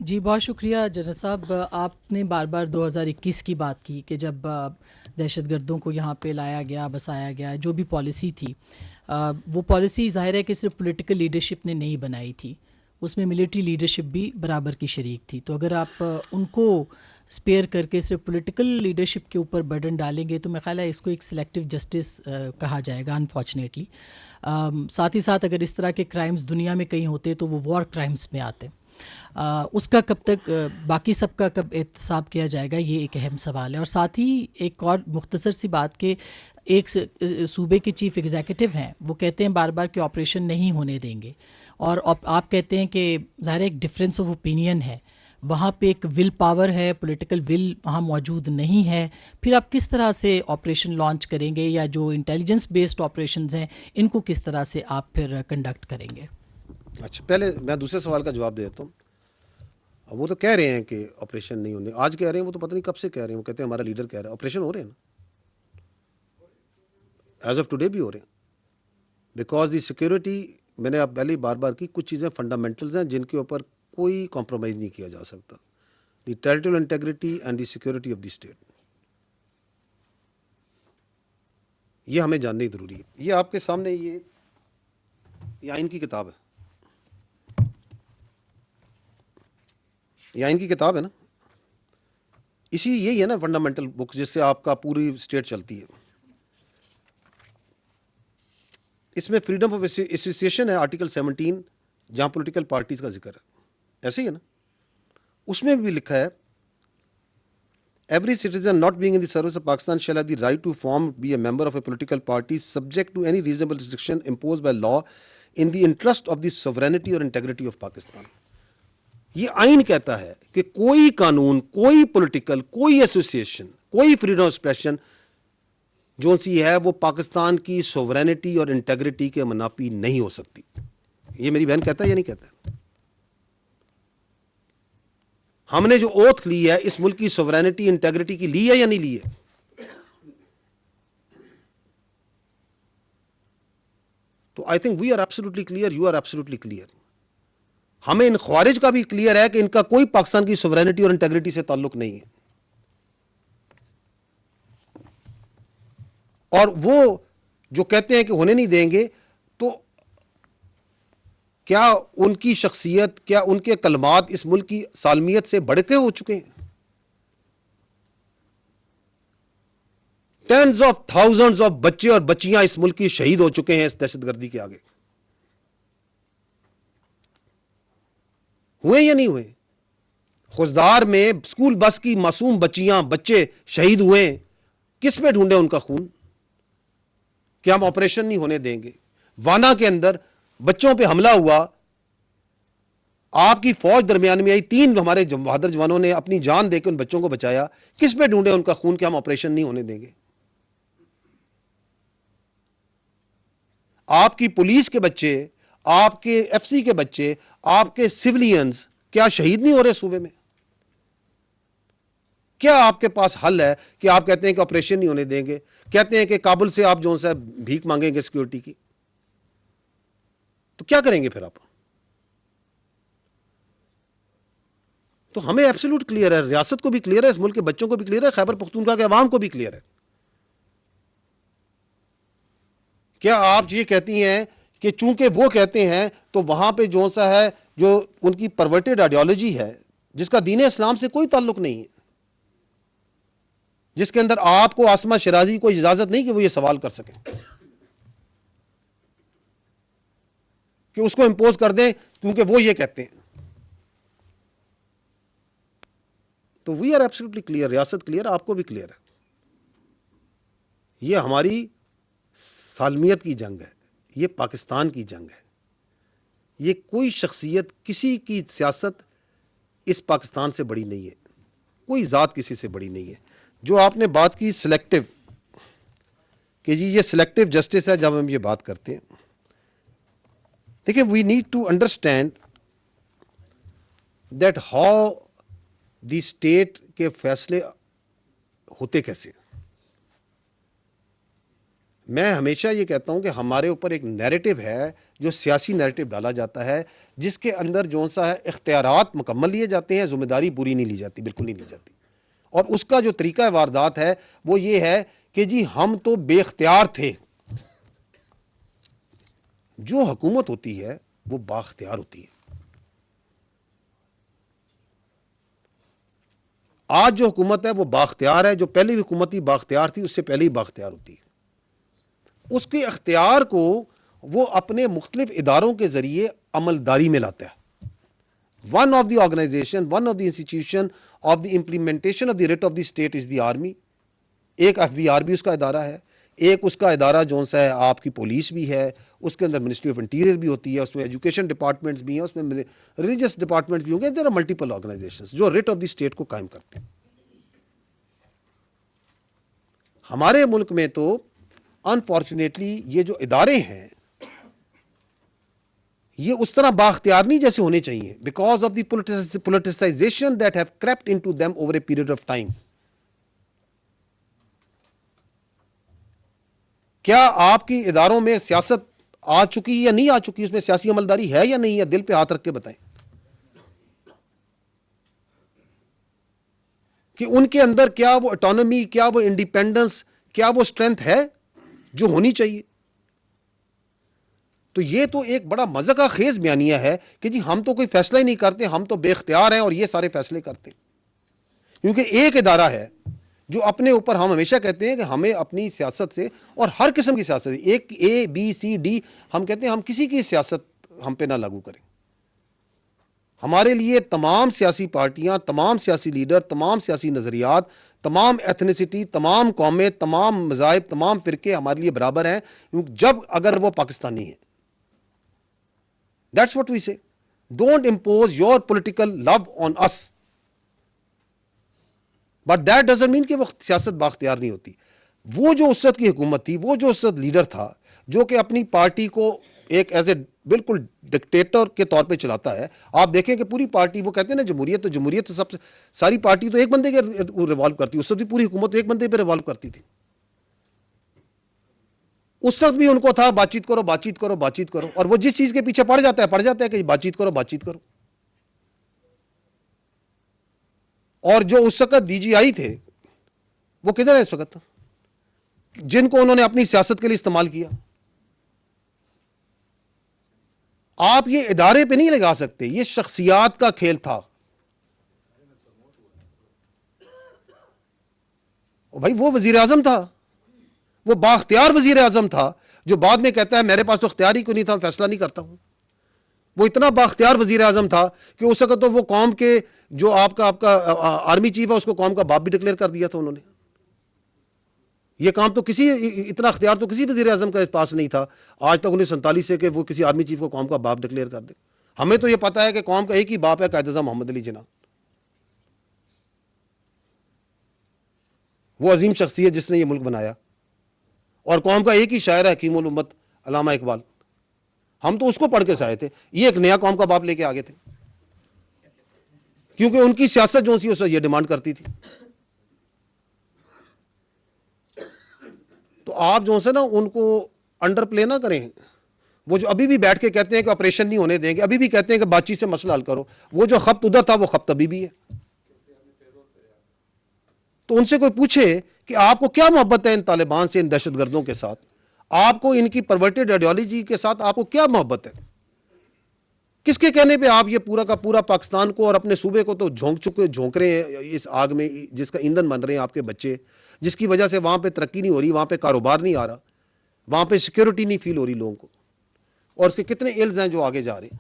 جی بہت شکریہ جنرل صاحب. آپ نے بار بار 2021 کی بات کی کہ جب دہشت گردوں کو یہاں پہ لایا گیا، بسایا گیا، جو بھی پالیسی تھی وہ پالیسی ظاہر ہے کہ صرف پولیٹیکل لیڈرشپ نے نہیں بنائی تھی، اس میں ملٹری لیڈرشپ بھی برابر کی شریک تھی. تو اگر آپ ان کو اسپیئر کر کے صرف پولیٹیکل لیڈرشپ کے اوپر برڈن ڈالیں گے تو میرا خیال ہے اس کو ایک سلیکٹیو جسٹس کہا جائے گا انفارچونیٹلی. ساتھ ہی ساتھ اگر اس طرح کے کرائمز دنیا میں کہیں ہوتے تو وہ وار کرائمز میں آتے. اس کا کب تک باقی سب کا کب احتساب کیا جائے گا، یہ ایک اہم سوال ہے. اور ساتھ ہی ایک اور مختصر سی بات کہ ایک صوبے کے چیف ایگزیکٹو ہیں، وہ کہتے ہیں بار بار کہ آپریشن نہیں ہونے دیں گے، اور آپ کہتے ہیں کہ ظاہر ایک ڈفرینس آف اوپینین ہے، وہاں پہ ایک ول پاور ہے، پولیٹیکل ول وہاں موجود نہیں ہے. پھر آپ کس طرح سے آپریشن لانچ کریں گے، یا جو انٹیلیجنس بیسڈ آپریشنز ہیں ان کو کس طرح سے آپ پھر کنڈکٹ کریں گے؟ اچھا، پہلے میں دوسرے سوال کا جواب دے دیتا ہوں. اب وہ تو کہہ رہے ہیں کہ آپریشن نہیں ہونے، آج کہہ رہے ہیں، وہ تو پتہ نہیں کب سے کہہ رہے ہیں. وہ کہتے ہیں ہمارا لیڈر کہہ رہا ہے. آپریشن ہو رہے ہیں نا، ایز آف ٹوڈے بھی ہو رہے ہیں. بیکاز دی سیکورٹی، میں نے اب پہلے بار بار کی، کچھ چیزیں فنڈامنٹلز ہیں جن کے اوپر کوئی کمپرومائز نہیں کیا جا سکتا. The territorial integrity and the security of the state, یہ ہمیں جاننا ہی ضروری ہے. یہ آپ کے سامنے یہ آئین کی کتاب ہے، یہ آئین کی کتاب ہے نا، یہی ہے نا فنڈامنٹل بک جس سے آپ کا پوری اسٹیٹ چلتی ہے. اس میں فریڈم آف ایسوسیشن ہے آرٹیکل 17، جہاں پولیٹیکل پارٹیز کا ذکر ہے، ایسے ہی ہے نا. اس میں بھی لکھا ہے every citizen not being in the service of Pakistan shall have the right to form be a member of a political party subject to any reasonable restriction imposed by law in the interest of the sovereignty اور integrity of Pakistan. یہ آئین کہتا ہے کہ کوئی قانون، کوئی political, کوئی ایسوسیشن، کوئی فریڈم آف ایکسپریشن جو سی ہے وہ پاکستان کی سوورینٹی اور انٹیگریٹی کے منافی نہیں ہو سکتی. یہ میری بہن کہتا ہے یا نہیں کہتا ہے؟ ہم نے جو اوتھ لی ہے اس ملک کی سوورینٹی انٹیگریٹی کی لی ہے یا نہیں لی ہے؟ تو I think we are absolutely clear, you are absolutely clear. ہمیں ان خوارج کا بھی کلیئر ہے کہ ان کا کوئی پاکستان کی سوورینٹی اور انٹیگریٹی سے تعلق نہیں ہے. اور وہ جو کہتے ہیں کہ ہونے نہیں دیں گے، تو کیا ان کی شخصیت، کیا ان کے کلمات اس ملک کی سالمیت سے بڑھ کے ہو چکے ہیں؟ ٹینز آف تھاؤزنڈز آف بچے اور بچیاں اس ملک کی شہید ہو چکے ہیں اس دہشت گردی کے آگے. ہوئے یا نہیں ہوئے؟ خوزدار میں اسکول بس کی معصوم بچیاں، بچے شہید ہوئے ہیں. کس پہ ڈھونڈے ان کا خون کہ ہم آپریشن نہیں ہونے دیں گے؟ وانا کے اندر بچوں پہ حملہ ہوا، آپ کی فوج درمیان میں آئی، 3 ہمارے بہادر جوانوں نے اپنی جان دے کے ان بچوں کو بچایا. کس پہ ڈھونڈے ان کا خون کہ ہم آپریشن نہیں ہونے دیں گے؟ آپ کی پولیس کے بچے، آپ کے ایف سی کے بچے، آپ کے سولینز کیا شہید نہیں ہو رہے صوبے میں؟ کیا آپ کے پاس حل ہے کہ آپ کہتے ہیں کہ آپریشن نہیں ہونے دیں گے، کہتے ہیں کہ کابل سے آپ جو ہے بھیک مانگیں گے سیکورٹی کی؟ تو کیا کریں گے پھر آپ؟ تو ہمیں ایبسولوٹ کلیئر ہے، ریاست کو بھی کلیئر ہے، اس ملک کے بچوں کو بھی کلیئر ہے، خیبر پختونخوا کے عوام کو بھی کلیئر ہے. کیا آپ یہ کہتی ہیں کہ چونکہ وہ کہتے ہیں تو وہاں پہ جو سا ہے، جو ان کی پرورٹڈ آئیڈیالوجی ہے جس کا دین اسلام سے کوئی تعلق نہیں ہے، جس کے اندر آپ کو عاصمہ شیرازی کو اجازت نہیں کہ وہ یہ سوال کر سکیں، کہ اس کو امپوز کر دیں کیونکہ وہ یہ کہتے ہیں. تو وی آر ایبسولوٹلی کلیئر، ریاست کلیئر، آپ کو بھی کلیئر ہے. یہ ہماری سالمیت کی جنگ ہے، یہ پاکستان کی جنگ ہے. یہ کوئی شخصیت، کسی کی سیاست اس پاکستان سے بڑی نہیں ہے، کوئی ذات کسی سے بڑی نہیں ہے. جو آپ نے بات کی سلیکٹو، کہ جی یہ سلیکٹو جسٹس ہے جب ہم یہ بات کرتے ہیں. دیکھیں، we need to understand that how the state کے فیصلے ہوتے کیسے. میں ہمیشہ یہ کہتا ہوں کہ ہمارے اوپر ایک نیریٹو ہے جو سیاسی نیریٹو ڈالا جاتا ہے جس کے اندر جو سا ہے اختیارات مکمل لیے جاتے ہیں, ذمہ داری پوری نہیں لی جاتی, بالکل نہیں لی جاتی. اور اس کا جو طریقہ واردات ہے وہ یہ ہے کہ جی ہم تو بے اختیار تھے. جو حکومت ہوتی ہے وہ بااختیار ہوتی ہے. آج جو حکومت ہے وہ بااختیار ہے, جو پہلی حکومت تھی بااختیار تھی, اس سے پہلے ہی بااختیار ہوتی ہے. اس کے اختیار کو وہ اپنے مختلف اداروں کے ذریعے عملداری میں لاتا ہے. One of the organization, one of the institution of the implementation of the writ of the state is the army. ایک FBR بھی اس کا ادارہ ہے, ایک اس کا ادارہ جو سا ہے آپ کی پولیس بھی ہے, اس کے اندر منسٹری آف انٹیریئر بھی ہوتی ہے, اس میں ایجوکیشن ڈپارٹمنٹس بھی ہیں, اس میں ریلیجس ڈپارٹمنٹ بھی ہوں گے. دیر آر ملٹیپل آرگنائزیشنز جو ریٹ آف دی اسٹیٹ کو قائم کرتے ہیں. ہمارے ملک میں تو انفارچونیٹلی یہ جو ادارے ہیں یہ اس طرح بااختیار نہیں جیسے ہونے چاہیے, because of the politicization that have crept into them over a period of time. کیا آپ کی اداروں میں سیاست آ چکی یا نہیں آ چکی, اس میں سیاسی عملداری ہے یا نہیں ہے؟ دل پہ ہاتھ رکھ کے بتائیں کہ ان کے اندر کیا وہ اٹانومی, کیا وہ انڈیپینڈنس, کیا وہ اسٹرینتھ ہے جو ہونی چاہیے. تو یہ تو ایک بڑا مذاق خیز بیانیہ ہے کہ جی ہم تو کوئی فیصلہ ہی نہیں کرتے, ہم تو بے اختیار ہیں اور یہ سارے فیصلے کرتے ہیں. کیونکہ ایک ادارہ ہے جو اپنے اوپر, ہم ہمیشہ کہتے ہیں کہ ہمیں اپنی سیاست سے, اور ہر قسم کی سیاست, ایک ABCD, ہم کہتے ہیں ہم کسی کی سیاست ہم پہ نہ لاگو کریں. ہمارے لیے تمام سیاسی پارٹیاں, تمام سیاسی لیڈر, تمام سیاسی نظریات, تمام ایتھنیسٹی, تمام قومیں, تمام مذاہب, تمام فرقے ہمارے لیے برابر ہیں, جب اگر وہ پاکستانی ہیں. That's what we say. Don't impose your political love on us. But that doesn't mean کہ وہ سیاست بااختیار نہیں ہوتی. وہ جو اس وقت کی حکومت تھی, وہ جو اس وقت لیڈر تھا جو کہ اپنی پارٹی کو ایک ایز اے بالکل ڈکٹیٹر کے طور پہ چلاتا ہے. آپ دیکھیں کہ پوری پارٹی, وہ کہتے ہیں نا جمہوریت, تو جمہوریت تو سب سے ساری پارٹی تو ایک بندے کے ریوالو کرتی, اس وقت بھی پوری حکومت ایک بندے پہ ریوالو کرتی تھی. اس وقت بھی ان کو تھا بات چیت کرو, بات چیت کرو, بات چیت کرو, اور وہ جس چیز کے پیچھے پڑ جاتا ہے کہ بات چیت کرو, بات چیت کرو. اور جو اس وقت DGI تھے وہ کدھر ہے اس وقت, جن کو انہوں نے اپنی سیاست کے لیے استعمال کیا. آپ یہ ادارے پہ نہیں لگا سکتے, یہ شخصیات کا کھیل تھا. بھائی وہ وزیر اعظم تھا, وہ بااختیار وزیر اعظم تھا, جو بعد میں کہتا ہے میرے پاس تو اختیار ہی کوئی نہیں تھا, فیصلہ نہیں کرتا ہوں. وہ اتنا بااختیار وزیر اعظم تھا کہ اس وقت تو وہ قوم کے جو آپ کا آرمی چیف ہے اس کو قوم کا باپ بھی ڈکلیئر کر دیا تھا انہوں نے. یہ کام تو کسی, اتنا اختیار تو کسی وزیر اعظم کے پاس نہیں تھا آج تک 1947 سے کہ وہ کسی آرمی چیف کو قوم کا باپ ڈکلیئر کر دے. ہمیں تو یہ پتا ہے کہ قوم کا ایک ہی باپ ہے, قائد اعظم محمد علی جناح. وہ عظیم شخصیت جس نے یہ ملک بنایا, اور قوم کا ایک ہی شاعر ہے حکیم الامت علامہ اقبال. ہم تو اس کو پڑھ کے سے آئے تھے, یہ ایک نیا قوم کا باپ لے کے آگے تھے, کیونکہ ان کی سیاست جو سی اس یہ ڈیمانڈ کرتی تھی. تو آپ جو ہے نا ان کو انڈر پلے نہ کریں. وہ جو ابھی بھی بیٹھ کے کہتے ہیں کہ آپریشن نہیں ہونے دیں گے, ابھی بھی کہتے ہیں کہ بات چیت سے مسئلہ حل کرو, وہ جو خبط ادھر تھا وہ خبط ابھی بھی ہے. تو ان سے کوئی پوچھے کہ آپ کو کیا محبت ہے ان طالبان سے, ان دہشت گردوں کے ساتھ, آپ کو ان کی پرورٹیڈ آئیڈیالوجی کے ساتھ آپ کو کیا محبت ہے؟ کس کے کہنے پہ آپ یہ پورا کا پورا پاکستان کو اور اپنے صوبے کو تو جھونک رہے ہیں اس آگ میں جس کا ایندھن بن رہے ہیں آپ کے بچے, جس کی وجہ سے وہاں پہ ترقی نہیں ہو رہی, وہاں پہ کاروبار نہیں آ رہا, وہاں پہ سیکیورٹی نہیں فیل ہو رہی لوگوں کو, اور اس کے کتنے ایلز ہیں جو آگے جا رہے ہیں.